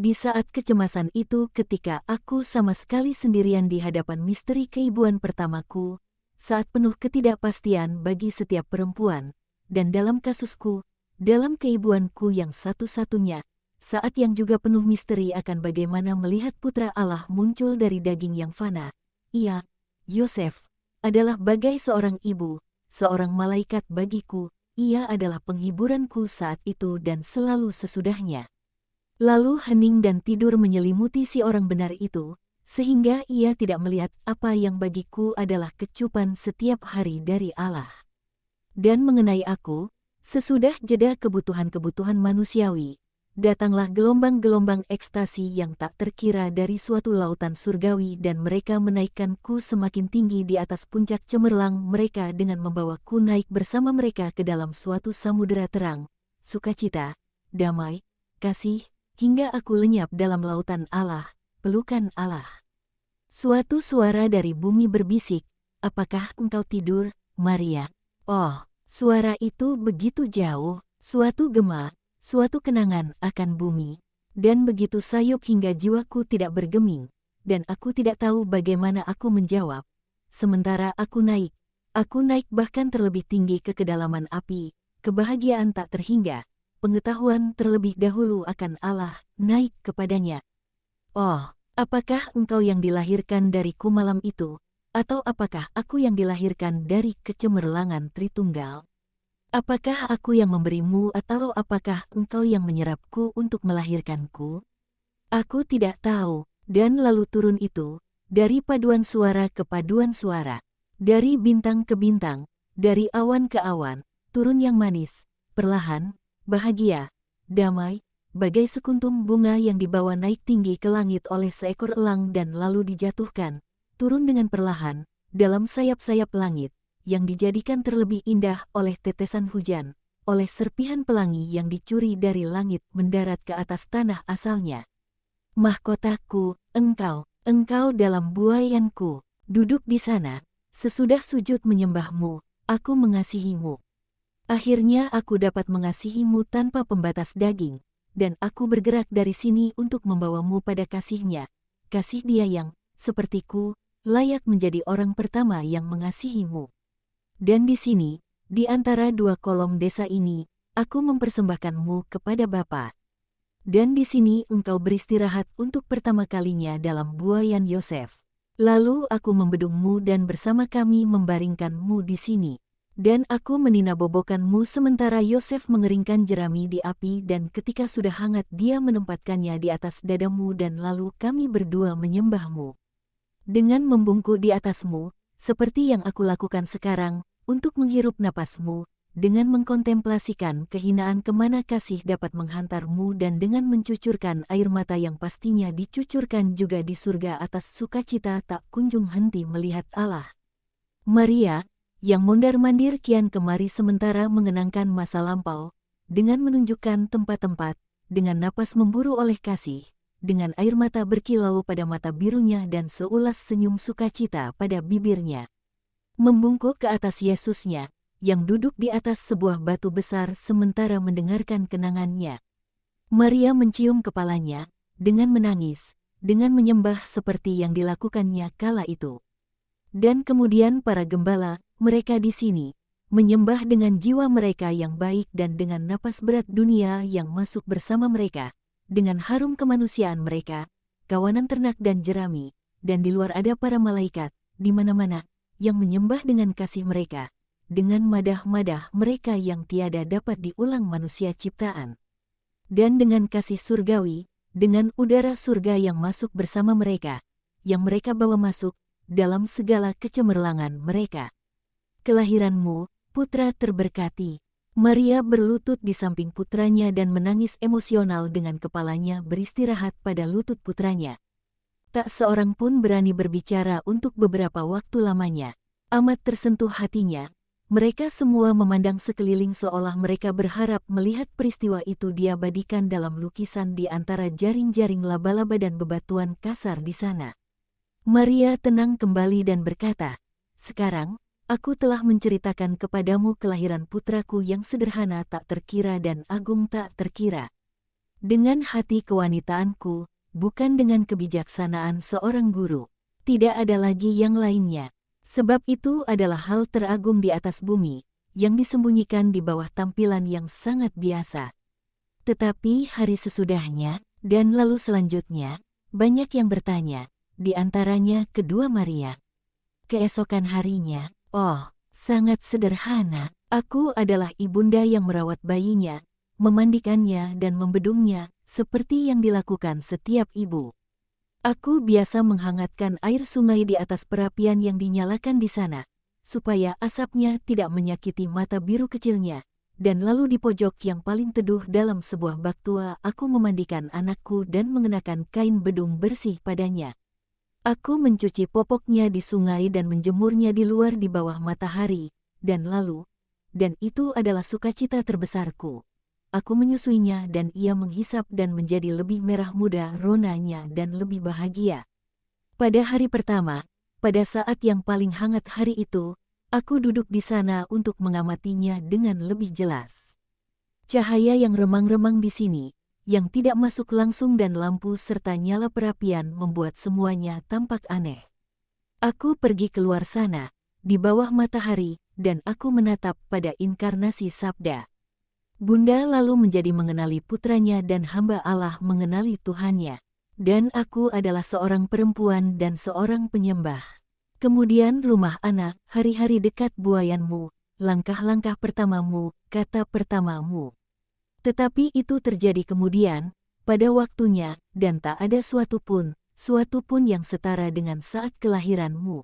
Di saat kecemasan itu ketika aku sama sekali sendirian di hadapan misteri keibuan pertamaku, saat penuh ketidakpastian bagi setiap perempuan, dan dalam kasusku, dalam keibuanku yang satu-satunya, saat yang juga penuh misteri akan bagaimana melihat putra Allah muncul dari daging yang fana, ia, Yosef, adalah bagai seorang ibu, seorang malaikat bagiku, ia adalah penghiburanku saat itu dan selalu sesudahnya. Lalu hening dan tidur menyelimuti si orang benar itu, sehingga ia tidak melihat apa yang bagiku adalah kecupan setiap hari dari Allah. Dan mengenai aku, sesudah jeda kebutuhan-kebutuhan manusiawi, datanglah gelombang-gelombang ekstasi yang tak terkira dari suatu lautan surgawi dan mereka menaikkanku semakin tinggi di atas puncak cemerlang mereka dengan membawaku naik bersama mereka ke dalam suatu samudera terang, sukacita, damai, kasih, hingga aku lenyap dalam lautan Allah, pelukan Allah. Suatu suara dari bumi berbisik, "Apakah engkau tidur, Maria?" Oh, suara itu begitu jauh, suatu gema, suatu kenangan akan bumi. Dan begitu sayup hingga jiwaku tidak bergeming, dan aku tidak tahu bagaimana aku menjawab. Sementara aku naik bahkan terlebih tinggi ke kedalaman api, kebahagiaan tak terhingga. Pengetahuan terlebih dahulu akan Allah, naik kepadanya. Oh, apakah engkau yang dilahirkan dariku malam itu, atau apakah aku yang dilahirkan dari kecemerlangan Tritunggal? Apakah aku yang memberimu atau apakah engkau yang menyerapku untuk melahirkanku? Aku tidak tahu, dan lalu turun itu, dari paduan suara ke paduan suara, dari bintang ke bintang, dari awan ke awan, turun yang manis, perlahan, bahagia, damai, bagai sekuntum bunga yang dibawa naik tinggi ke langit oleh seekor elang dan lalu dijatuhkan, turun dengan perlahan, dalam sayap-sayap langit, yang dijadikan terlebih indah oleh tetesan hujan, oleh serpihan pelangi yang dicuri dari langit mendarat ke atas tanah asalnya. Mahkotaku, engkau dalam buayanku, duduk di sana, sesudah sujud menyembahmu, aku mengasihimu. Akhirnya aku dapat mengasihimu tanpa pembatas daging, dan aku bergerak dari sini untuk membawamu pada kasihnya, kasih dia yang, sepertiku, layak menjadi orang pertama yang mengasihimu. Dan di sini, di antara dua kolom desa ini, aku mempersembahkanmu kepada Bapa. Dan di sini engkau beristirahat untuk pertama kalinya dalam buayan Yosef. Lalu aku membedungmu dan bersama kami membaringkanmu di sini. Dan aku meninabobokanmu sementara Yosef mengeringkan jerami di api dan ketika sudah hangat dia menempatkannya di atas dadamu dan lalu kami berdua menyembahmu. Dengan membungkuk di atasmu, seperti yang aku lakukan sekarang, untuk menghirup napasmu, dengan mengkontemplasikan kehinaan kemana kasih dapat menghantarmu dan dengan mencucurkan air mata yang pastinya dicucurkan juga di surga atas sukacita tak kunjung henti melihat Allah. Maria, yang mondar-mandir kian kemari sementara mengenangkan masa lampau, dengan menunjukkan tempat-tempat, dengan napas memburu oleh kasih, dengan air mata berkilau pada mata birunya dan seulas senyum sukacita pada bibirnya. Membungkuk ke atas Yesusnya, yang duduk di atas sebuah batu besar sementara mendengarkan kenangannya. Maria mencium kepalanya, dengan menangis, dengan menyembah seperti yang dilakukannya kala itu. Dan kemudian para gembala, mereka di sini, menyembah dengan jiwa mereka yang baik dan dengan napas berat dunia yang masuk bersama mereka, dengan harum kemanusiaan mereka, kawanan ternak dan jerami, dan di luar ada para malaikat, di mana-mana, yang menyembah dengan kasih mereka, dengan madah-madah mereka yang tiada dapat diulang manusia ciptaan. Dan dengan kasih surgawi, dengan udara surga yang masuk bersama mereka, yang mereka bawa masuk, dalam segala kecemerlangan mereka. Kelahiranmu, putra terberkati. Maria berlutut di samping putranya dan menangis emosional dengan kepalanya beristirahat pada lutut putranya. Tak seorang pun berani berbicara untuk beberapa waktu lamanya. Amat tersentuh hatinya. Mereka semua memandang sekeliling seolah mereka berharap melihat peristiwa itu diabadikan dalam lukisan di antara jaring-jaring laba-laba dan bebatuan kasar di sana. Maria tenang kembali dan berkata, "Sekarang, aku telah menceritakan kepadamu kelahiran putraku yang sederhana tak terkira dan agung tak terkira. Dengan hati kewanitaanku, bukan dengan kebijaksanaan seorang guru. Tidak ada lagi yang lainnya. Sebab itu adalah hal teragung di atas bumi, yang disembunyikan di bawah tampilan yang sangat biasa. Tetapi hari sesudahnya, dan lalu selanjutnya, banyak yang bertanya, di antaranya kedua Maria. Keesokan harinya, oh, sangat sederhana, aku adalah ibunda yang merawat bayinya, memandikannya dan membedungnya, seperti yang dilakukan setiap ibu. Aku biasa menghangatkan air sungai di atas perapian yang dinyalakan di sana, supaya asapnya tidak menyakiti mata biru kecilnya. Dan lalu di pojok yang paling teduh dalam sebuah bak tua aku memandikan anakku dan mengenakan kain bedung bersih padanya. Aku mencuci popoknya di sungai dan menjemurnya di luar di bawah matahari, dan itu adalah sukacita terbesarku. Aku menyusuinya dan ia menghisap dan menjadi lebih merah muda ronanya dan lebih bahagia. Pada hari pertama, pada saat yang paling hangat hari itu, aku duduk di sana untuk mengamatinya dengan lebih jelas. Cahaya yang remang-remang di sini, yang tidak masuk langsung dan lampu serta nyala perapian membuat semuanya tampak aneh. Aku pergi keluar sana, di bawah matahari, dan aku menatap pada inkarnasi Sabda. Bunda lalu menjadi mengenali putranya dan hamba Allah mengenali Tuhannya. Dan aku adalah seorang perempuan dan seorang penyembah. Kemudian rumah anak, hari-hari dekat buayanmu, langkah-langkah pertamamu, kata pertamamu. Tetapi itu terjadi kemudian, pada waktunya, dan tak ada suatu pun yang setara dengan saat kelahiranmu.